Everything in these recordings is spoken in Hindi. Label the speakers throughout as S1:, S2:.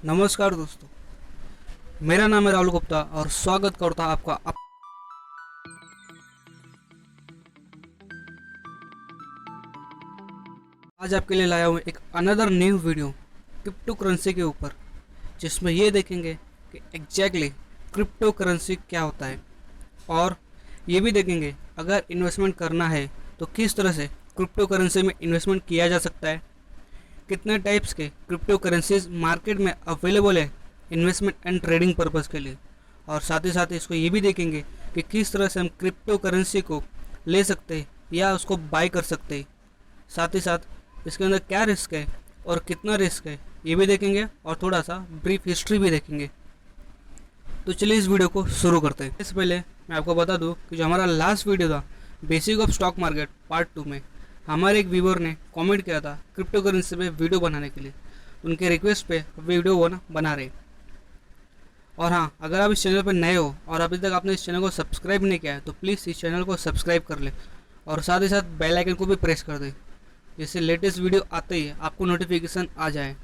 S1: नमस्कार दोस्तों, मेरा नाम है राहुल गुप्ता और स्वागत करता आपका आज आपके लिए लाया हूँ एक another new video crypto currency के ऊपर, जिसमें ये देखेंगे कि एग्जैक्टली क्रिप्टो करेंसी क्या होता है और ये भी देखेंगे अगर इन्वेस्टमेंट करना है तो किस तरह से क्रिप्टो करेंसी में इन्वेस्टमेंट किया जा सकता है, कितने टाइप्स के क्रिप्टो करेंसीज मार्केट में अवेलेबल है इन्वेस्टमेंट एंड ट्रेडिंग पर्पज़ के लिए, और साथ ही इसको ये भी देखेंगे कि किस तरह से हम क्रिप्टो करेंसी को ले सकते हैं या उसको बाय कर सकते हैं। साथ ही साथ इसके अंदर क्या रिस्क है और कितना रिस्क है ये भी देखेंगे और थोड़ा सा ब्रीफ हिस्ट्री भी देखेंगे। तो चलिए इस वीडियो को शुरू करते हैं। इससे पहले मैं आपको बता दूं कि जो हमारा लास्ट वीडियो था basic of stock market part 2 में हमारे एक व्यूअर ने कमेंट किया था क्रिप्टो करेंसी पे वीडियो बनाने के लिए। उनके रिक्वेस्ट पे वीडियो बना रहे। और हाँ, अगर आप इस चैनल पर नए हो और अभी तक आपने इस चैनल को सब्सक्राइब नहीं किया है तो प्लीज़ इस चैनल को सब्सक्राइब कर ले और साथ ही साथ बेल आइकन को भी प्रेस कर दे, जिससे लेटेस्ट वीडियो आते ही आपको नोटिफिकेशन आ जाए।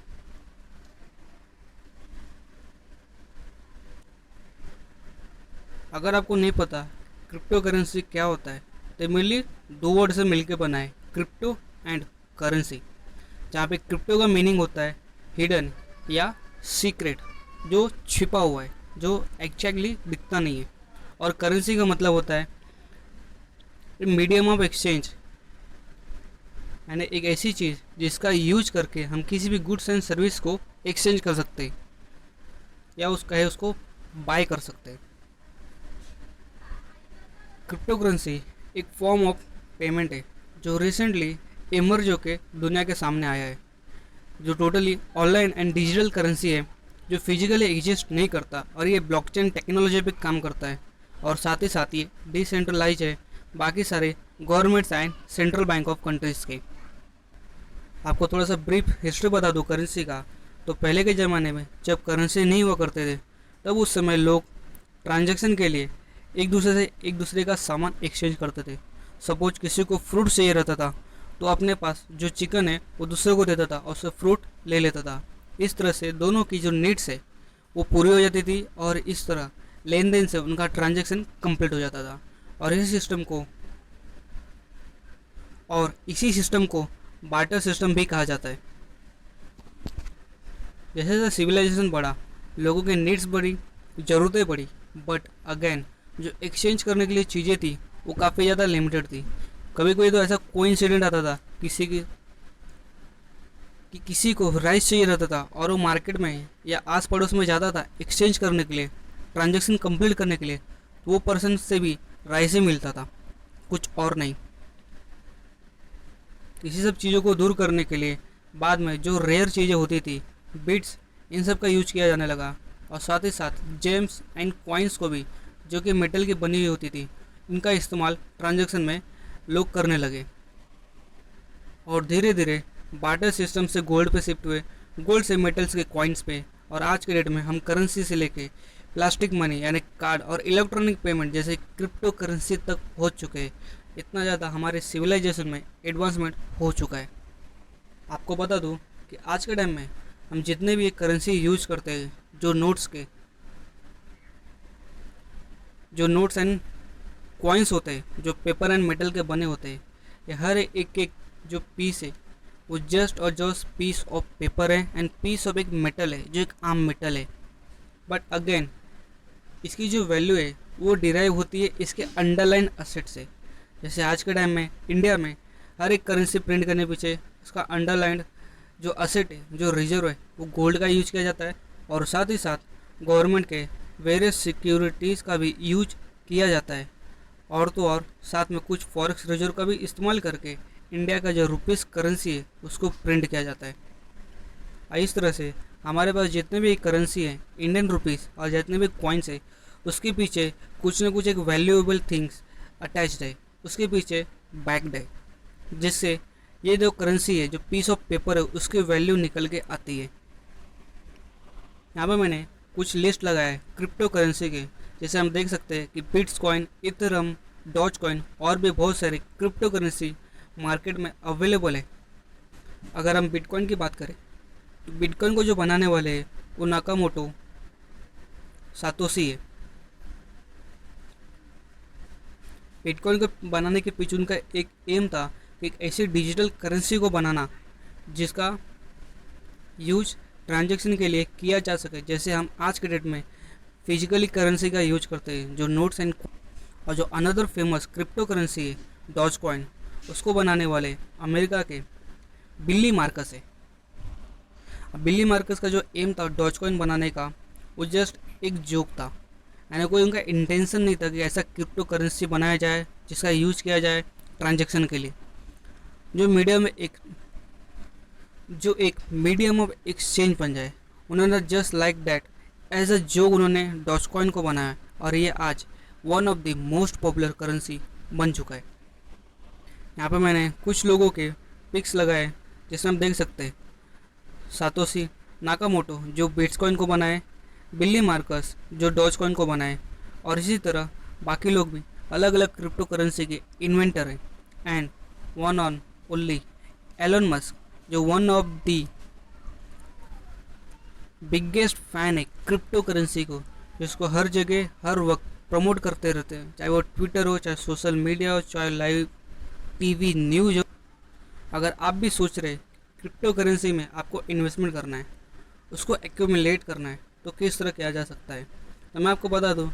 S1: अगर आपको नहीं पता क्रिप्टो करेंसी क्या होता है तो मेनली दो वर्ड से मिलकर बना है, क्रिप्टो एंड करेंसी, जहाँ पे क्रिप्टो का मीनिंग होता है हिडन या सीक्रेट, जो छिपा हुआ है, जो एक्जैक्टली दिखता नहीं है, और करेंसी का मतलब होता है मीडियम ऑफ एक्सचेंज, यानी एक ऐसी चीज़ जिसका यूज करके हम किसी भी गुड्स एंड सर्विस को एक्सचेंज कर सकते हैं या उसको बाय कर सकते हैं। क्रिप्टो करेंसी एक फॉर्म ऑफ पेमेंट है जो रिसेंटली इमर्ज होकर दुनिया के सामने आया है, जो totally online and digital currency है, जो फिजिकली एग्जिस्ट नहीं करता, और ये ब्लॉकचेन टेक्नोलॉजी पे काम करता है, और साथ ही ये डिसेंट्रलाइज है बाकी सारे governments and central bank of countries के। आपको थोड़ा सा ब्रीफ हिस्ट्री बता दूँ करेंसी का। तो पहले के ज़माने में जब करेंसी नहीं हुआ करते थे तब उस समय लोग ट्रांजैक्शन के लिए एक दूसरे का सामान एक्सचेंज करते थे। सपोज किसी को फ्रूट चाहिए रहता था तो अपने पास जो चिकन है वो दूसरे को देता था और उससे फ्रूट ले लेता था। इस तरह से दोनों की जो नीड्स है वो पूरी हो जाती थी और इस तरह लेन देन से उनका ट्रांजैक्शन कंप्लीट हो जाता था। और इसी सिस्टम को बार्टर सिस्टम भी कहा जाता है। जैसे जैसे सिविलाइजेशन बढ़ा, लोगों के नीड्स बढ़ी, ज़रूरतें बढ़ी, बट अगेन जो एक्सचेंज करने के लिए चीज़ें थी वो काफ़ी ज़्यादा लिमिटेड थी। कभी कोई तो ऐसा कोइंसिडेंट आता था किसी को राइस चाहिए रहता था और वो मार्केट में या आस पड़ोस में जाता था एक्सचेंज करने के लिए, ट्रांजैक्शन कंप्लीट करने के लिए, तो वो पर्सन से भी राइस ही मिलता था, कुछ और नहीं। इसी सब चीज़ों को दूर करने के लिए बाद में जो रेयर चीज़ें होती थी, बिट्स, इन सब का यूज किया जाने लगा, और साथ ही साथ जेम्स एंड कॉइन्स को भी, जो कि मेटल की बनी हुई होती थी, इनका इस्तेमाल ट्रांजैक्शन में लोग करने लगे। और धीरे धीरे बार्टर सिस्टम से गोल्ड पे शिफ्ट हुए, गोल्ड से मेटल्स के कॉइन्स पे, और आज के डेट में हम करेंसी से लेके प्लास्टिक मनी यानी कार्ड और इलेक्ट्रॉनिक पेमेंट जैसे क्रिप्टो करेंसी तक पहुंच चुके हैं। इतना ज़्यादा हमारे सिविलाइजेशन में एडवांसमेंट हो चुका है। आपको बता दूं कि आज के टाइम में हम जितने भी करेंसी यूज करते हैं, जो नोट्स एंड कॉइन्स होते हैं, जो पेपर एंड मेटल के बने होते हैं, ये हर एक जो पीस है वो जस्ट और जस्ट पीस ऑफ पेपर है एंड पीस ऑफ एक मेटल है, जो एक आम मेटल है। बट अगेन इसकी जो वैल्यू है वो डिराइव होती है इसके अंडरलाइन असेट से। जैसे आज के टाइम में इंडिया में हर एक करेंसी प्रिंट करने पीछे उसका अंडरलाइन जो असेट है, जो रिजर्व है, वो गोल्ड का यूज किया जाता है, और साथ ही साथ गवर्नमेंट के वेरियस सिक्योरिटीज़ का भी यूज किया जाता है, और तो और साथ में कुछ फॉरेक्स रिजर्व का भी इस्तेमाल करके इंडिया का जो रुपीस करेंसी है उसको प्रिंट किया जाता है। इस तरह से हमारे पास जितने भी करेंसी है, इंडियन रुपीस और जितने भी कॉइन्स है, उसके पीछे कुछ ना कुछ एक वैल्यूएबल थिंग्स अटैच्ड है, उसके पीछे बैक्ड है, जिससे ये जो करेंसी है, जो पीस ऑफ पेपर है, उसकी वैल्यू निकल के आती है। यहाँ पे मैंने कुछ लिस्ट लगाया है क्रिप्टो करेंसी के, जैसे हम देख सकते हैं कि bits coin, Ethereum, Dogecoin और भी बहुत सारे क्रिप्टो करेंसी मार्केट में अवेलेबल है। अगर हम बिटकॉइन की बात करें तो बिटकॉइन को जो बनाने वाले हैं वो नाकामोटो सातोशी है। बिटकॉइन को बनाने के पीछे उनका एक एम था कि एक ऐसी डिजिटल करेंसी को बनाना जिसका यूज ट्रांजैक्शन के लिए किया जा सके, जैसे हम आज के डेट में फिजिकली करेंसी का यूज करते हैं जो नोट्स एंड। और जो अनदर फेमस क्रिप्टो करेंसी है डॉज कॉइन, उसको बनाने वाले अमेरिका के बिली मार्कस है। बिली मार्कस का जो एम था डॉज कॉइन बनाने का, वो जस्ट एक जोक था, यानी कोई उनका इंटेंशन नहीं था कि ऐसा क्रिप्टो करेंसी बनाया जाए जिसका यूज किया जाए ट्रांजैक्शन के लिए, जो एक मीडियम ऑफ एक्सचेंज बन जाए। उन्होंने just like that as a joke उन्होंने डॉज कॉइन को बनाया और ये आज one of the most popular currency बन चुका है। यहाँ पे मैंने कुछ लोगों के पिक्स लगाए जिसमें हम देख सकते हैं सातोशी नाकामोटो जो बिटकॉइन को बनाए, बिली मार्कस जो डॉज कॉइन को बनाए, और इसी तरह बाकी लोग भी अलग अलग क्रिप्टो करेंसी के इन्वेंटर हैं। And one on only Elon Musk जो one of the biggest fan है क्रिप्टो करेंसी को, जिसको हर जगह हर वक्त प्रमोट करते रहते हैं, चाहे वो ट्विटर हो, चाहे सोशल मीडिया हो, चाहे लाइव टीवी न्यूज़ हो। अगर आप भी सोच रहे क्रिप्टो करेंसी में आपको इन्वेस्टमेंट करना है, उसको एक्यूमुलेट करना है, तो किस तरह किया जा सकता है, तो मैं आपको बता दूं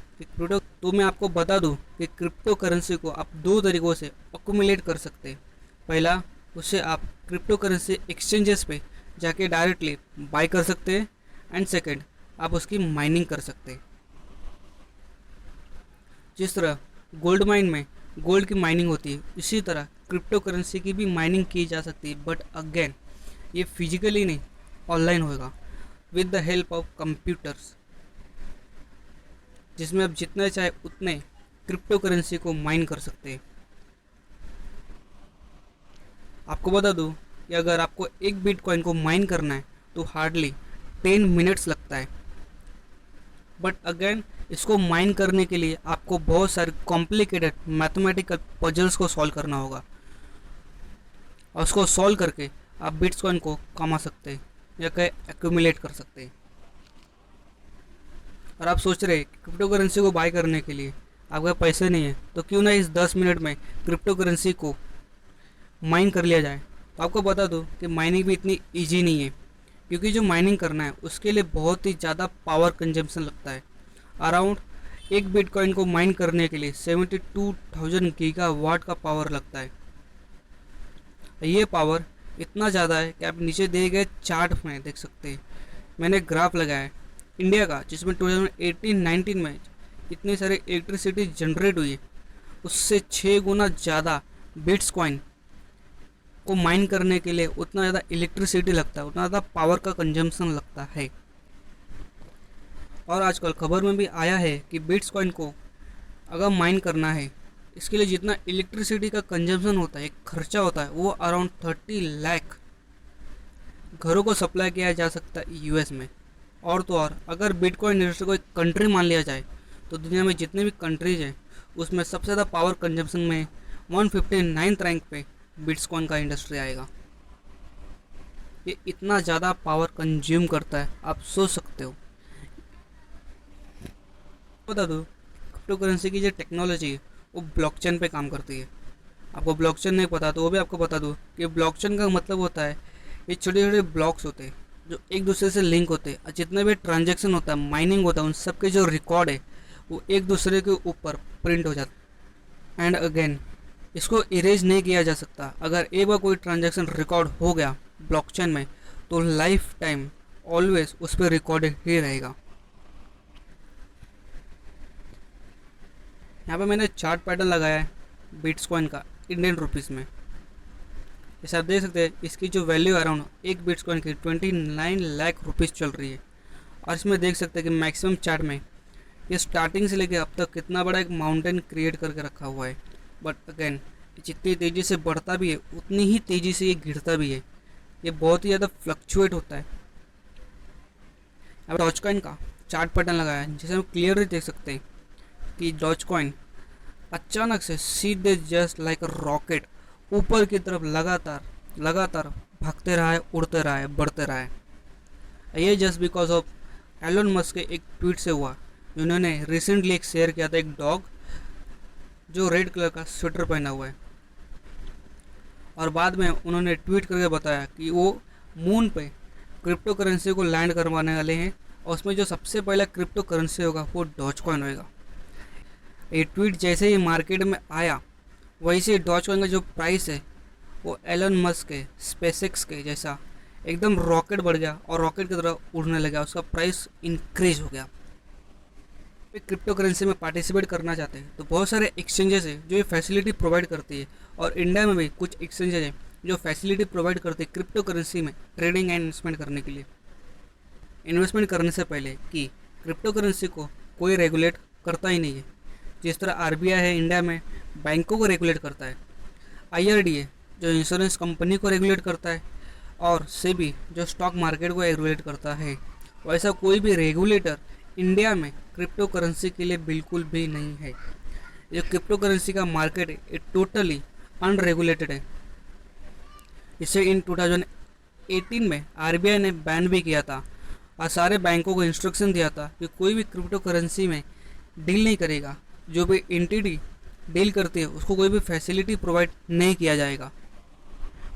S1: कि क्रिप्टो करेंसी को आप दो तरीक़ों से एक्यूमुलेट कर सकते हैं। पहला, उससे आप क्रिप्टो करेंसी एक्सचेंजेस पे जाके डायरेक्टली बाय कर सकते हैं, एंड सेकेंड, आप उसकी माइनिंग कर सकते हैं। जिस तरह गोल्ड माइन में गोल्ड की माइनिंग होती है, इसी तरह क्रिप्टो करेंसी की भी माइनिंग की जा सकती है, बट अगेन ये फिजिकली नहीं, ऑनलाइन होगा with the help of computers, जिसमें आप जितने चाहे उतने क्रिप्टो करेंसी को माइन कर सकते हैं। आपको बता दूं कि अगर आपको एक बिटकॉइन को माइन करना है तो हार्डली 10 मिनट्स लगता है, बट अगेन इसको माइन करने के लिए आपको बहुत सारे कॉम्प्लिकेटेड मैथमेटिकल पजल्स को सॉल्व करना होगा, और उसको सॉल्व करके आप बिटकॉइन को कमा सकते हैं या कहीं एक्यूमुलेट कर सकते हैं। और आप सोच रहे हैं क्रिप्टो करेंसी को बाय करने के लिए आपके पास पैसे नहीं है, तो क्यों ना इस 10 मिनट में क्रिप्टो करेंसी को माइन कर लिया जाए। तो आपको बता दूं कि माइनिंग भी इतनी ईजी नहीं है, क्योंकि जो माइनिंग करना है उसके लिए बहुत ही ज़्यादा पावर कंजम्पशन लगता है। अराउंड एक बिटकॉइन को माइन करने के लिए 72,000 गीगावाट का पावर लगता है। ये पावर इतना ज़्यादा है कि आप नीचे दिए गए चार्ट में देख सकते हैं। मैंने ग्राफ लगाया है इंडिया का, जिसमें 2018-19 में इतनी सारी इलेक्ट्रिसिटी जनरेट हुई है, उससे 6 गुना ज़्यादा बिटकॉइन को माइन करने के लिए उतना ज़्यादा इलेक्ट्रिसिटी लगता है, उतना ज़्यादा पावर का कंजम्पशन लगता है। और आजकल खबर में भी आया है कि बिटकॉइन को अगर माइन करना है, इसके लिए जितना इलेक्ट्रिसिटी का कंजम्पशन होता है, एक खर्चा होता है, वो अराउंड 30 लाख घरों को सप्लाई किया जा सकता है यूएस में। और तो और अगर बिटकॉइन इंडस्ट्री को एक कंट्री मान लिया जाए, तो दुनिया में जितने भी कंट्रीज हैं उसमें सबसे ज़्यादा पावर कंजम्पशन में 159th रैंक पे बिटकॉइन का इंडस्ट्री आएगा। ये इतना ज़्यादा पावर कंज्यूम करता है, आप सोच सकते हो। बता दो क्रिप्टो करेंसी की जो टेक्नोलॉजी है वो ब्लॉकचेन पे काम करती है। आपको ब्लॉकचेन नहीं पता तो वो भी आपको बता दूँ कि ब्लॉकचेन का मतलब होता है ये छोटे छोटे ब्लॉक्स होते हैं जो एक दूसरे से लिंक होते हैं, और जितने भी ट्रांजैक्शन होता है, माइनिंग होता है, उन सब के जो रिकॉर्ड है वो एक दूसरे के ऊपर प्रिंट हो जाता है। एंड अगेन इसको इरेज नहीं किया जा सकता। अगर एक बार कोई ट्रांजैक्शन रिकॉर्ड हो गया ब्लॉकचेन में, तो लाइफ टाइम ऑलवेज उस पर रिकॉर्डेड ही रहेगा। यहाँ पे मैंने चार्ट पैटर्न लगाया है बिटकॉइन का इंडियन रुपीस में। जैसे आप देख सकते हैं इसकी जो वैल्यू अराउंड एक बिटकॉइन की 29 लाख रुपीस चल रही है। और इसमें देख सकते हैं कि मैक्सिमम चार्ट में ये स्टार्टिंग से लेकर अब तक कितना बड़ा एक माउंटेन क्रिएट करके रखा हुआ है। बट अगेन जितनी तेज़ी से बढ़ता भी है उतनी ही तेज़ी से ये गिरता भी है। ये बहुत ही ज़्यादा फ्लक्चुएट होता है। अब डॉजकॉइन का चार्ट पैटर्न लगाया है, जिसे हम क्लियरली देख सकते हैं कि डॉजकॉइन अचानक से सीधे जस्ट लाइक अ रॉकेट ऊपर की तरफ लगातार भागते रहा है, उड़ते रहा है, बढ़ते रहा है। ये just because of Elon Musk के एक ट्वीट से हुआ, जिन्होंने रिसेंटली एक शेयर किया था, एक डॉग जो रेड कलर का स्वेटर पहना हुआ है। और बाद में उन्होंने ट्वीट करके बताया कि वो मून पे क्रिप्टो करेंसी को लैंड करवाने वाले हैं, और उसमें जो सबसे पहला क्रिप्टो करेंसी होगा वो डॉजकॉइन होगा। ये ट्वीट जैसे ही मार्केट में आया, वैसे डॉजकॉइन का जो प्राइस है वो एलन मस्क के स्पेसएक्स के जैसा एकदम रॉकेट बढ़ गया और रॉकेट की तरह उड़ने लगा, उसका प्राइस इंक्रीज हो गया। क्रिप्टो करेंसी में पार्टिसिपेट करना चाहते हैं तो बहुत सारे एक्सचेंजेस है जो ये फैसिलिटी प्रोवाइड करती है, और इंडिया में भी कुछ एक्सचेंजेस है जो फैसिलिटी प्रोवाइड करती है क्रिप्टो करेंसी में ट्रेडिंग एंड इन्वेस्टमेंट करने के लिए। इन्वेस्टमेंट करने से पहले कि क्रिप्टो करेंसी को कोई रेगुलेट करता ही नहीं है। जिस तरह आरबीआई है इंडिया में बैंकों को रेगुलेट करता है, आईआरडीए जो इंश्योरेंस कंपनी को रेगुलेट करता है, और सेबी जो स्टॉक मार्केट को रेगुलेट करता है, वैसा कोई भी रेगुलेटर इंडिया में क्रिप्टो करेंसी के लिए बिल्कुल भी नहीं है। ये क्रिप्टो करेंसी का मार्केट है ये टोटली अनरेगुलेटेड है। इसे इन 2018 में आरबीआई ने बैन भी किया था और सारे बैंकों को इंस्ट्रक्शन दिया था कि कोई भी क्रिप्टो करेंसी में डील नहीं करेगा, जो भी एंटिटी डील करती है उसको कोई भी फैसिलिटी प्रोवाइड नहीं किया जाएगा।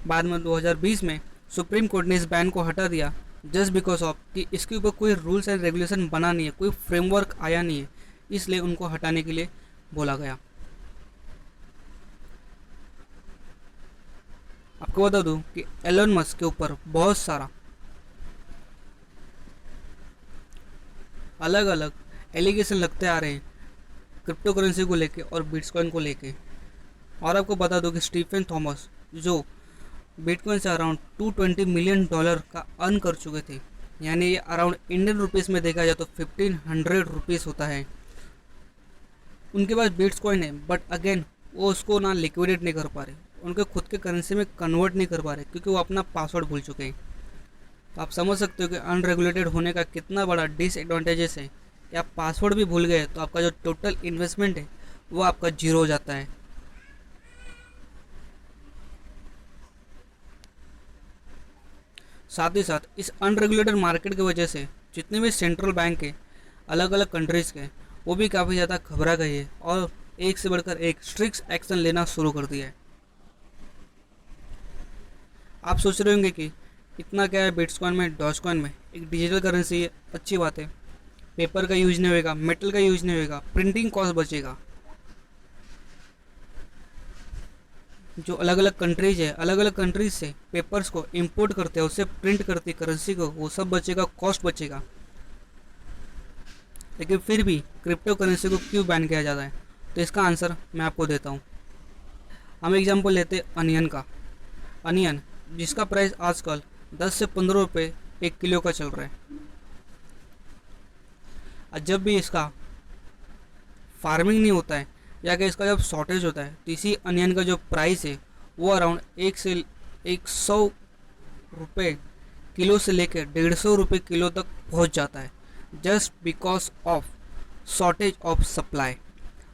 S1: बाद में 2020 में सुप्रीम कोर्ट ने इस बैन को हटा दिया, जस्ट बिकॉज ऑफ कि इसके ऊपर कोई रूल्स एंड रेगुलेशन बना नहीं है, कोई फ्रेमवर्क आया नहीं है, इसलिए उनको हटाने के लिए बोला गया। आपको बता दूं कि एलोन मस्क के ऊपर बहुत सारा अलग अलग एलिगेशन लगते आ रहे हैं क्रिप्टो करेंसी को लेके और बिटकॉइन को लेके। और आपको बता दो कि स्टीफन थॉमस जो बिटकॉइन से अराउंड $220 मिलियन का अर्न कर चुके थे, यानी ये अराउंड इंडियन रुपीज़ में देखा जाए तो 1500 रुपीज़ होता है, उनके पास बिटकॉइन है, बट अगेन वो उसको ना लिक्विडेट नहीं कर पा रहे, उनके खुद के करेंसी में कन्वर्ट नहीं कर पा रहे क्योंकि वो अपना पासवर्ड भूल चुके हैं। तो आप समझ सकते हो कि अनरेगुलेटेड होने का कितना बड़ा डिसएडवांटेजेस है कि आप पासवर्ड भी भूल गए तो आपका जो टोटल इन्वेस्टमेंट है वो आपका जीरो हो जाता है। साथ ही साथ इस अनरेगुलेटेड मार्केट की वजह से जितने भी सेंट्रल बैंक है अलग अलग कंट्रीज़ के, वो भी काफ़ी ज़्यादा घबरा गई है और एक से बढ़कर एक स्ट्रिक्ट एक्शन लेना शुरू कर दिया है। आप सोच रहे होंगे कि इतना क्या है बिटकॉइन में, डॉजकॉइन में, एक डिजिटल करेंसी है, अच्छी बात है, पेपर का यूज नहीं होएगा, मेटल का यूज नहीं होएगा, प्रिंटिंग कॉस्ट बचेगा। जो अलग अलग कंट्रीज है, अलग अलग कंट्रीज से पेपर्स को इंपोर्ट करते हैं, उससे प्रिंट करती करेंसी को, वो सब बचेगा, कॉस्ट बचेगा। लेकिन फिर भी क्रिप्टो करेंसी को क्यों बैन किया जाता है, तो इसका आंसर मैं आपको देता हूँ। हम एग्जांपल लेते हैं अनियन का। अनियन जिसका प्राइस आजकल 10 से 15 रुपये 1 किलो का चल रहा है, और जब भी इसका फार्मिंग नहीं होता है या कि इसका जब शॉर्टेज होता है तो इसी अनियन का जो प्राइस है वो अराउंड 1 से 100 रुपये किलो से लेकर 150 रुपये किलो तक पहुंच जाता है, just because of shortage of supply.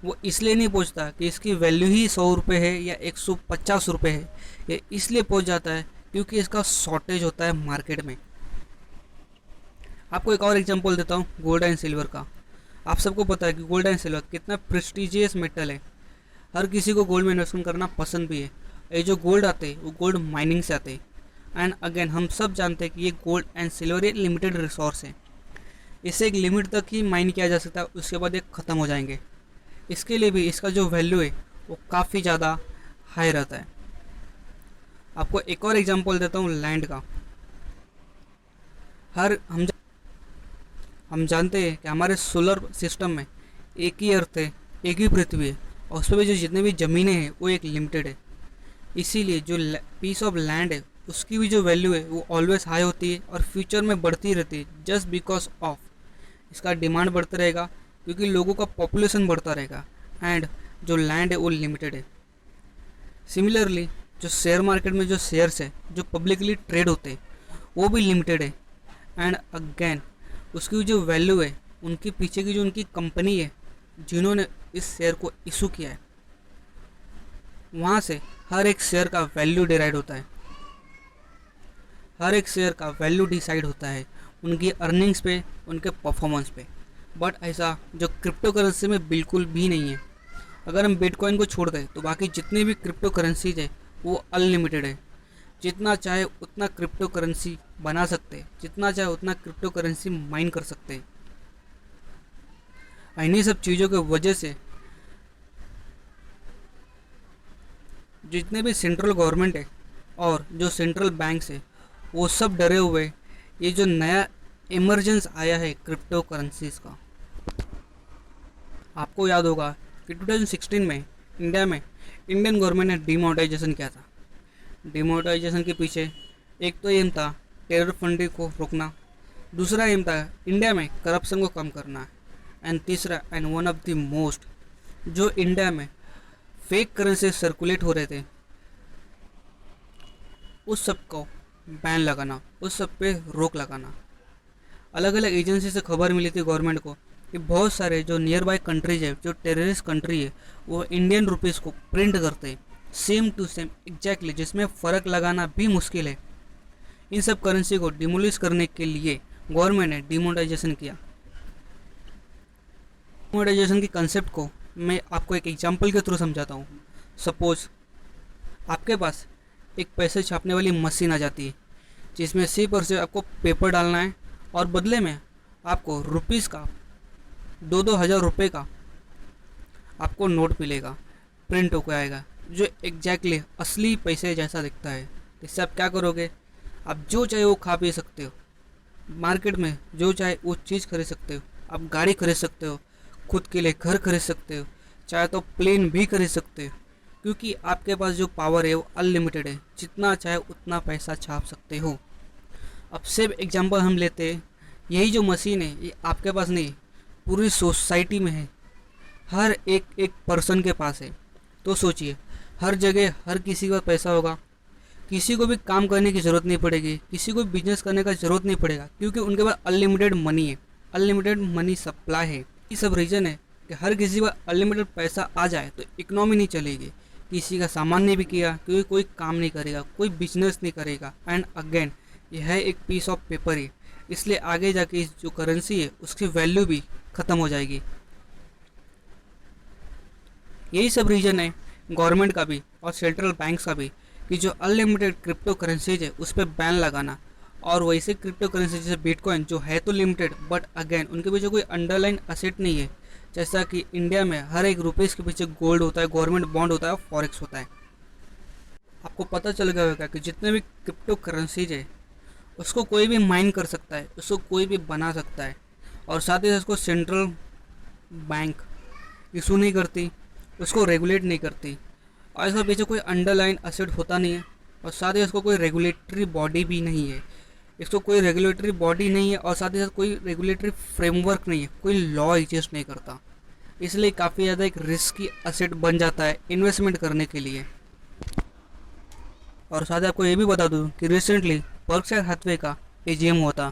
S1: वो इसलिए नहीं पहुंचता कि इसकी वैल्यू ही 100 रुपये है या 150 रुपये है, ये इसलिए पहुंच जाता है क्योंकि इसका शॉर्टेज होता है मार्केट में। आपको एक और एग्जांपल देता हूँ गोल्ड एंड सिल्वर का। आप सबको पता है कि गोल्ड एंड सिल्वर कितना प्रेस्टिजियस मेटल है, हर किसी को गोल्ड में इन्वेस्टमेंट करना पसंद भी है। ये जो गोल्ड आते हैं वो गोल्ड माइनिंग से आते हैं, एंड अगेन हम सब जानते हैं कि ये गोल्ड एंड सिल्वर ये लिमिटेड रिसोर्स है, इसे एक लिमिट तक ही माइन किया जा सकता है, उसके बाद ये ख़त्म हो जाएंगे। इसके लिए भी इसका जो वैल्यू है वो काफ़ी ज़्यादा हाई रहता है। आपको एक और एग्जांपल देता हूँ लैंड का। हम जानते हैं कि हमारे सोलर सिस्टम में एक ही अर्थ है, एक ही पृथ्वी है, और उस पर भी जो जितने भी ज़मीनें हैं वो एक लिमिटेड है। इसीलिए जो पीस ऑफ लैंड है उसकी भी जो वैल्यू है वो ऑलवेज हाई होती है और फ्यूचर में बढ़ती रहती है, जस्ट बिकॉज ऑफ इसका डिमांड बढ़ता रहेगा क्योंकि लोगों का पॉपुलेशन बढ़ता रहेगा, एंड जो लैंड है वो लिमिटेड है। सिमिलरली जो शेयर मार्केट में जो शेयर्स है जो पब्लिकली ट्रेड होते हैं वो भी लिमिटेड है, एंड अगेन उसकी जो वैल्यू है उनके पीछे की जो उनकी कंपनी है जिन्होंने इस शेयर को इशू किया है, वहाँ से हर एक शेयर का वैल्यू डिराइड होता है, हर एक शेयर का वैल्यू डिसाइड होता है। उनकी अर्निंग्स पे, उनके परफॉर्मेंस पे। बट ऐसा जो क्रिप्टो करेंसी में बिल्कुल भी नहीं है। अगर हम बिटकॉइन को छोड़ दें तो बाकी जितने भी क्रिप्टो करेंसीज है वो अनलिमिटेड है। जितना चाहे उतना क्रिप्टो करेंसी बना सकते हैं, जितना चाहे उतना क्रिप्टो करेंसी माइन कर सकते हैं। इन्हीं सब चीज़ों की वजह से जितने भी सेंट्रल गवर्नमेंट है और जो सेंट्रल बैंक्स है वो सब डरे हुए ये जो नया इमरजेंस आया है क्रिप्टो करेंसीज का। आपको याद होगा कि 2016 में इंडिया में इंडियन गवर्नमेंट ने डिमोनेटाइजेशन किया था। डिमोनेटाइजेशन के पीछे एक तो एम था टेरर फंडिंग को रोकना, दूसरा एम था इंडिया में करप्शन को कम करना, एंड तीसरा and one of the most, जो इंडिया में फेक करेंसी सर्कुलेट हो रहे थे उस सब को बैन लगाना, उस सब पे रोक लगाना। अलग अलग एजेंसी से खबर मिली थी गवर्नमेंट को कि बहुत सारे जो नियर बाय कंट्रीज है, जो टेररिस्ट कंट्री है, वो इंडियन रुपीज़ को प्रिंट करते हैं सेम टू सेम एग्जैक्टली, जिसमें फ़र्क लगाना भी मुश्किल है। इन सब करेंसी को डिमोलिश करने के लिए गवर्नमेंट ने डिमोनेटाइजेशन किया। डिमोनेटाइजेशन की कंसेप्ट को मैं आपको एक एग्जांपल के थ्रू समझाता हूँ। सपोज आपके पास एक पैसे छापने वाली मशीन आ जाती है जिसमें सिर्फ और सिर्फ आपको पेपर डालना है और बदले में आपको रुपीज़ का 2-2 हज़ार रुपये का आपको नोट मिलेगा, प्रिंट होकर आएगा, जो एग्जैक्टली असली पैसे जैसा दिखता है। इससे आप क्या करोगे, आप जो चाहे वो खा पी सकते हो, मार्केट में जो चाहे वो चीज़ खरीद सकते हो, आप गाड़ी खरीद सकते हो, खुद के लिए घर खरीद सकते हो, चाहे तो प्लेन भी खरीद सकते हो, क्योंकि आपके पास जो पावर है वो अनलिमिटेड है, जितना चाहे उतना पैसा छाप सकते हो। अब सिर्फ एग्जांपल हम लेते हैं, यही जो मशीन है ये आपके पास नहीं, पूरी सोसाइटी में है, हर एक पर्सन के पास है। तो सोचिए, हर जगह हर किसी का पैसा होगा, किसी को भी काम करने की ज़रूरत नहीं पड़ेगी, किसी को बिजनेस करने का ज़रूरत नहीं पड़ेगा, क्योंकि उनके पास अनलिमिटेड मनी है, अनलिमिटेड मनी सप्लाई है। ये सब रीज़न है कि हर किसी का अनलिमिटेड पैसा आ जाए तो इकोनॉमी नहीं चलेगी, किसी का सामान नहीं बिकेगा, क्योंकि कोई काम नहीं करेगा, कोई बिजनेस नहीं करेगा। एंड अगेन यह है एक पीस ऑफ पेपर है, इसलिए आगे जाके इस जो करेंसी है उसकी वैल्यू भी ख़त्म हो जाएगी। यही सब रीज़न है गवर्नमेंट का भी और सेंट्रल बैंक्स का भी कि जो अनलिमिटेड क्रिप्टो करेंसीज है उस पर बैन लगाना। और वैसे क्रिप्टो करेंसी जैसे बिटकॉइन जो है तो लिमिटेड, बट अगेन उनके पीछे कोई अंडरलाइन असेट नहीं है, जैसा कि इंडिया में हर एक रुपीज़ के पीछे गोल्ड होता है, गवर्नमेंट बॉन्ड होता है, फॉरेक्स होता है। आपको पता चल गया होगा कि जितने भी क्रिप्टो करेंसीज है उसको कोई भी माइन कर सकता है, उसको कोई भी बना सकता है, और साथ ही साथ उसको सेंट्रल बैंक इशू नहीं करती, उसको रेगुलेट नहीं करती, और इसके पीछे कोई अंडरलाइन एसेट होता नहीं है, और साथ ही इसको कोई रेगुलेटरी बॉडी भी नहीं है, इसको कोई रेगुलेटरी बॉडी नहीं है, और साथ ही साथ कोई रेगुलेटरी फ्रेमवर्क नहीं है, कोई लॉ एग्जिस्ट नहीं करता। इसलिए काफ़ी ज़्यादा एक रिस्की एसेट बन जाता है इन्वेस्टमेंट करने के लिए। और साथ ही आपको ये भी बता दूँ कि रिसेंटली बर्कशायर हैथवे का एजीएम हुआ था,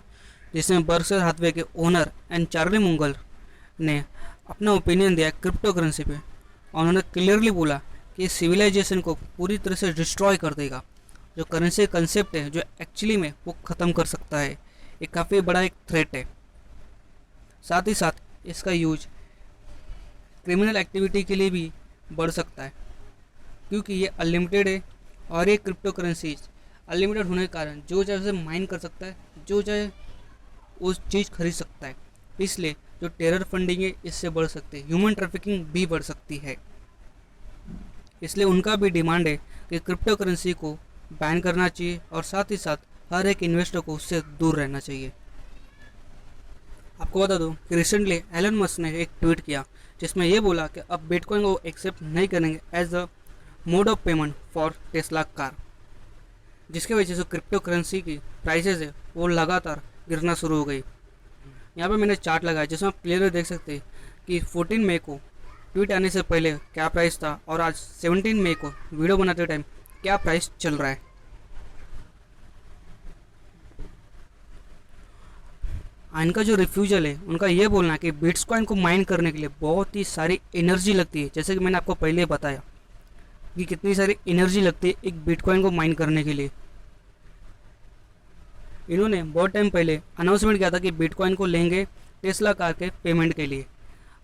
S1: जिसमें बर्कशायर हैथवे के ओनर एंड चार्ली मुंगल ने अपना ओपिनियन दिया क्रिप्टो करेंसी पे। उन्होंने क्लियरली बोला कि सिविलाइजेशन को पूरी तरह से डिस्ट्रॉय कर देगा, जो करेंसी कंसेप्ट है जो एक्चुअली में वो ख़त्म कर सकता है, ये काफ़ी बड़ा एक थ्रेट है। साथ ही साथ इसका यूज क्रिमिनल एक्टिविटी के लिए भी बढ़ सकता है, क्योंकि ये अनलिमिटेड है, और ये क्रिप्टो करेंसीज अनलिमिटेड होने के कारण जो चाहे उसे माइन कर सकता है, जो चाहे उस चीज़ खरीद सकता है। इसलिए जो टेरर फंडिंग है इससे बढ़ सकती है, ह्यूमन ट्रैफिकिंग भी बढ़ सकती है। इसलिए उनका भी डिमांड है कि क्रिप्टो करेंसी को बैन करना चाहिए, और साथ ही साथ हर एक इन्वेस्टर को उससे दूर रहना चाहिए। आपको बता दूं कि रिसेंटली एलन मस्क ने एक ट्वीट किया जिसमें ये बोला कि अब बिटकॉइन को एक्सेप्ट नहीं करेंगे as a mode of payment for Tesla car, जिसकी वजह से क्रिप्टो करेंसी की प्राइसेस है वो लगातार गिरना शुरू हो गई। यहाँ पे मैंने चार्ट लगाया जिसमें आप क्लियर देख सकते हैं कि 14 मई को ट्वीट आने से पहले क्या प्राइस था, और आज 17 मई को वीडियो बनाते टाइम क्या प्राइस चल रहा है। इनका जो रिफ्यूजल है उनका ये बोलना है कि बिटकॉइन को माइन करने के लिए बहुत ही सारी एनर्जी लगती है, जैसे कि मैंने आपको पहले बताया कि कितनी सारी एनर्जी लगती है एक बिटकॉइन को माइन करने के लिए। इन्होंने बहुत टाइम पहले अनाउंसमेंट किया था कि बिटकॉइन को लेंगे टेस्ला कार के पेमेंट के लिए।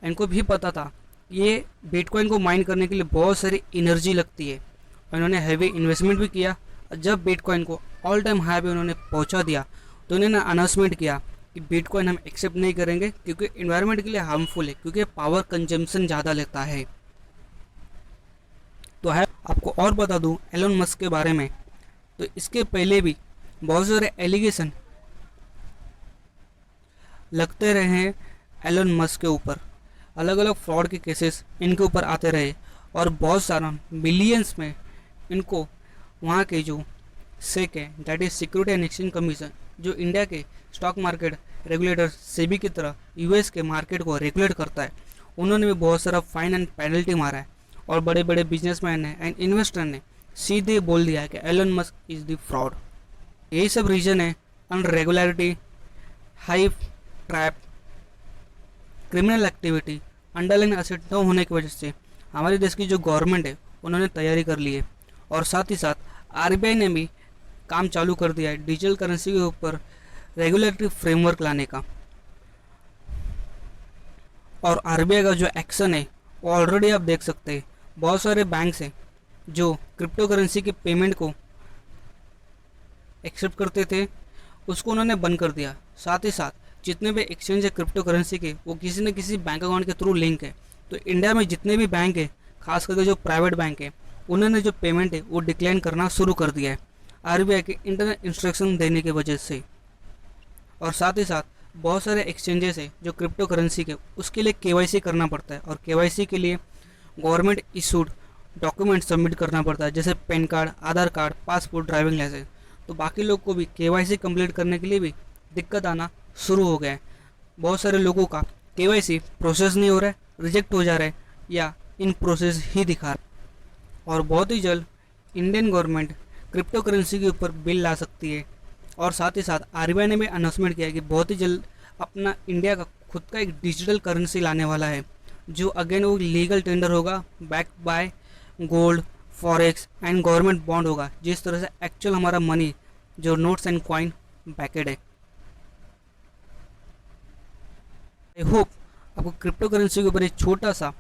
S1: इनको भी पता था ये बिटकॉइन को माइन करने के लिए बहुत सारी एनर्जी लगती है, और इन्होंने हैवी इन्वेस्टमेंट भी किया। जब बिटकॉइन को ऑल टाइम हाई पे उन्होंने पहुंचा दिया तो इन्होंने अनाउंसमेंट किया कि बिटकॉइन हम एक्सेप्ट नहीं करेंगे क्योंकि इन्वायरमेंट के लिए हार्मफुल है, क्योंकि पावर कंजम्पशन ज़्यादा लेता है। तो है आपको और बता दूं एलन मस्क के बारे में, तो इसके पहले भी बहुत सारे एलिगेशन लगते रहे हैं एलन मस्क के ऊपर, अलग अलग फ्रॉड के केसेस इनके ऊपर आते रहे, और बहुत सारा बिलियंस में इनको वहाँ के जो सेक है, that is security and exchange commission, जो इंडिया के स्टॉक मार्केट रेगुलेटर सेबी की तरह यूएस के मार्केट को रेगुलेट करता है, उन्होंने भी बहुत सारा फाइन एंड पेनल्टी मारा है। और बड़े बड़े बिजनेसमैन ने एंड इन्वेस्टर ने सीधे बोल दिया है कि Elon Musk is the fraud. यही सब रीजन है, unregularity, high trap, criminal activity, underline asset न होने की वजह से हमारे देश की जो गवर्नमेंट है उन्होंने तैयारी कर ली है, और साथ ही साथ आरबीआई ने भी काम चालू कर दिया है डिजिटल करेंसी के ऊपर रेगुलेटरी फ्रेमवर्क लाने का। और आरबीआई का जो एक्शन है वो ऑलरेडी आप देख सकते हैं, बहुत सारे बैंक्स हैं जो क्रिप्टो करेंसी के पेमेंट को एक्सेप्ट करते थे, उसको उन्होंने बंद कर दिया। साथ ही साथ जितने भी एक्सचेंज है क्रिप्टो करेंसी के, वो किसी न किसी बैंक अकाउंट के थ्रू लिंक है। तो इंडिया में जितने भी बैंक है, खास करके जो प्राइवेट बैंक है, उन्होंने जो पेमेंट है वो डिक्लाइन करना शुरू कर दिया है आरबीआई के इंटरनल इंस्ट्रक्शन देने की वजह से। और साथ ही साथ बहुत सारे एक्सचेंजेस है जो क्रिप्टो करेंसी के, उसके लिए केवाईसी करना पड़ता है, और केवाईसी के लिए गवर्नमेंट इशूड डॉक्यूमेंट सबमिट करना पड़ता है, जैसे पैन कार्ड, आधार कार्ड, पासपोर्ट, ड्राइविंग लाइसेंस। तो बाकी लोग को भी केवाईसी कंप्लीट करने के लिए भी दिक्कत आना शुरू हो गया है। बहुत सारे लोगों का केवाईसी प्रोसेस नहीं हो रहा है, रिजेक्ट हो जा रहा है, या इन प्रोसेस ही दिखा रहा है। और बहुत ही जल्द इंडियन गवर्नमेंट क्रिप्टो करेंसी के ऊपर बिल ला सकती है। और साथ ही साथ आरबीआई ने भी अनाउंसमेंट किया है कि बहुत ही जल्द अपना इंडिया का खुद का एक डिजिटल करेंसी लाने वाला है, जो अगेन वो लीगल टेंडर होगा, backed by gold, forex and government bond होगा, जिस तरह से एक्चुअल हमारा मनी जो नोट्स एंड कॉइन बैकेड है। आई होप आपको क्रिप्टो करेंसी के ऊपर एक छोटा सा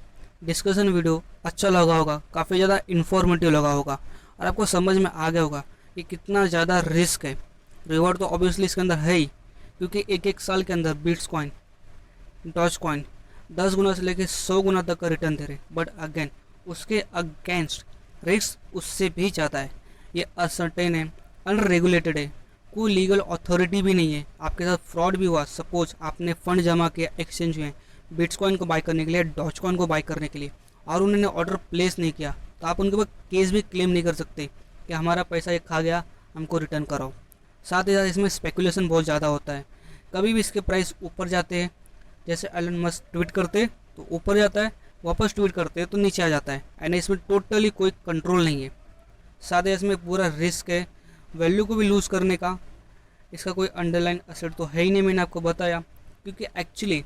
S1: डिस्कशन वीडियो अच्छा लगा होगा, काफ़ी ज़्यादा इन्फॉर्मेटिव लगा होगा, और आपको समझ में आ गया होगा कि कितना ज़्यादा रिस्क है। रिवॉर्ड तो ऑब्वियसली इसके अंदर है ही, क्योंकि एक एक साल के अंदर बिट्स कॉइन, डॉज कॉइन 10 गुना से लेकर 100 गुना तक का रिटर्न दे रहे, बट अगेन उसके अगेंस्ट रिस्क उससे भी ज़्यादा है। ये अनसर्टेन है, अनरेगुलेटेड है, कोई लीगल अथॉरिटी भी नहीं है। आपके साथ फ्रॉड भी हुआ, सपोज आपने फंड जमा किया एक्सचेंज में बिटकॉइन को बाय करने के लिए, डॉज कॉइन को बाय करने के लिए, और उन्होंने ऑर्डर प्लेस नहीं किया, तो आप उनके ऊपर केस भी क्लेम नहीं कर सकते कि हमारा पैसा ये खा गया, हमको रिटर्न कराओ। साथ ही साथ इसमें स्पेकुलेशन बहुत ज़्यादा होता है, कभी भी इसके प्राइस ऊपर जाते हैं, जैसे एलन मस्क ट्वीट करते तो ऊपर जाता है, वापस ट्वीट करते तो नीचे आ जाता है, एंड इसमें टोटली कोई कंट्रोल नहीं है। साथ ही इसमें पूरा रिस्क है, वैल्यू को भी लूज़ करने का, इसका कोई अंडरलाइन एसेट तो है ही नहीं, मैंने आपको बताया, क्योंकि एक्चुअली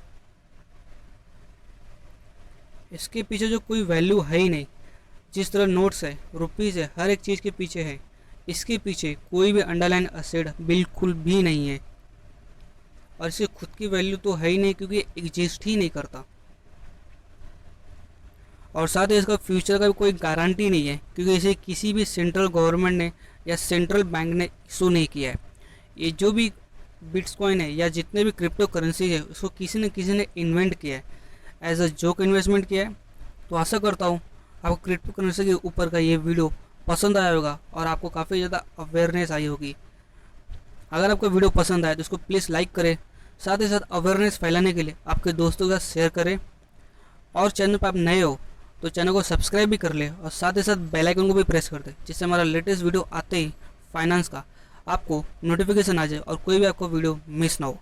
S1: इसके पीछे जो कोई वैल्यू है ही नहीं। जिस तरह नोट्स है, रुपीज़ है, हर एक चीज़ के पीछे है, इसके पीछे कोई भी अंडरलाइन एसेट बिल्कुल भी नहीं है, और इसे खुद की वैल्यू तो है ही नहीं, क्योंकि एग्जिस्ट ही नहीं करता। और साथ ही इसका फ्यूचर का भी कोई गारंटी नहीं है, क्योंकि इसे किसी भी सेंट्रल गवर्नमेंट ने या सेंट्रल बैंक ने इशू नहीं किया है। ये जो भी बिटकॉइन है या जितने भी क्रिप्टो करेंसी है, उसको किसी न किसी ने इन्वेंट किया है, एज अ जोक इन्वेस्टमेंट किया है। तो आशा करता हूँ आपको क्रिप्टो करेंसी के ऊपर का ये वीडियो पसंद आया होगा, और आपको काफ़ी ज़्यादा अवेयरनेस आई होगी। अगर आपको वीडियो पसंद आए तो उसको प्लीज़ लाइक करें, साथ ही साथ अवेयरनेस फैलाने के लिए आपके दोस्तों के साथ शेयर करें, और चैनल पर आप नए हो तो चैनल को सब्सक्राइब भी कर ले, और साथ ही साथ बेल आइकन को भी प्रेस कर दे, जिससे हमारा लेटेस्ट वीडियो आते ही फाइनेंस का आपको नोटिफिकेशन आ जाए और कोई भी आपको वीडियो मिस ना हो।